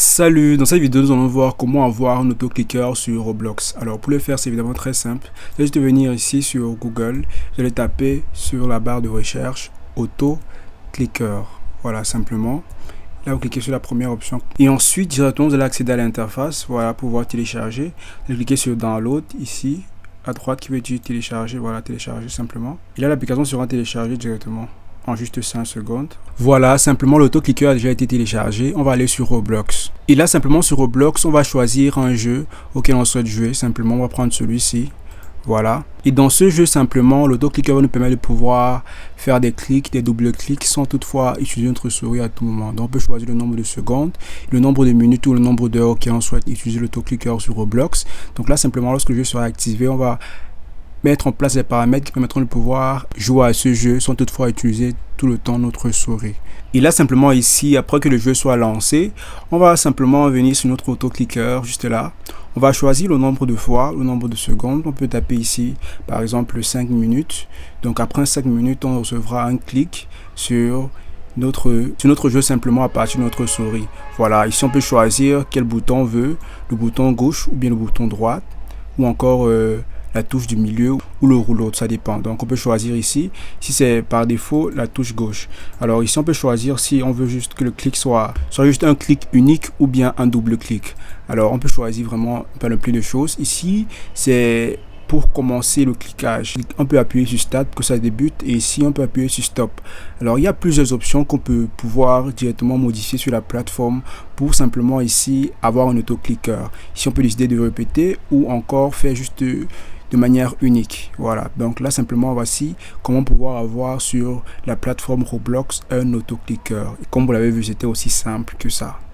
Salut, dans cette vidéo nous allons voir comment avoir un autoclicker sur Roblox. Alors pour le faire c'est évidemment très simple, je vais juste venir ici sur Google, je vais taper sur la barre de recherche autoclicker, voilà simplement. Là vous cliquez sur la première option et ensuite directement vous allez accéder à l'interface, voilà, pour pouvoir télécharger. Vous cliquez sur download ici à droite qui veut dire télécharger, voilà, télécharger simplement. Et là l'application sera téléchargée directement en juste 5 secondes. Voilà, simplement l'autoclicker a déjà été téléchargé. On va aller sur Roblox. Et là, simplement sur Roblox, on va choisir un jeu auquel on souhaite jouer. Simplement, on va prendre celui-ci. Voilà. Et dans ce jeu, simplement, l'autoclicker va nous permettre de pouvoir faire des clics, des double-clics sans toutefois utiliser notre souris à tout moment. Donc, on peut choisir le nombre de secondes, le nombre de minutes ou le nombre d'heures auquel on souhaite utiliser l'autoclicker sur Roblox. Donc là, simplement, lorsque le jeu sera activé, on va mettre en place les paramètres qui permettront de pouvoir jouer à ce jeu sans toutefois utiliser tout le temps notre souris. Et là simplement ici, après que le jeu soit lancé, on va simplement venir sur notre autoclicker juste là. On va choisir le nombre de fois, le nombre de secondes. On peut taper ici par exemple 5 minutes. Donc après 5 minutes, on recevra un clic sur notre jeu simplement à partir de notre souris. Voilà, ici on peut choisir quel bouton on veut, le bouton gauche ou bien le bouton droite, ou encore la touche du milieu ou le rouleau, ça dépend. Donc on peut choisir ici, si c'est par défaut la touche gauche. Alors ici on peut choisir si on veut juste que le clic soit juste un clic unique ou bien un double clic. Alors on peut choisir vraiment plein de choses. Ici c'est pour commencer le cliquage. On peut appuyer sur Start pour que ça débute et ici on peut appuyer sur Stop. Alors il y a plusieurs options qu'on peut pouvoir directement modifier sur la plateforme pour simplement ici avoir un autoclicker. Ici on peut décider de répéter ou encore faire juste de manière unique. Voilà, donc là simplement voici comment pouvoir avoir sur la plateforme Roblox un autoclicker. Et comme vous l'avez vu, c'était aussi simple que ça.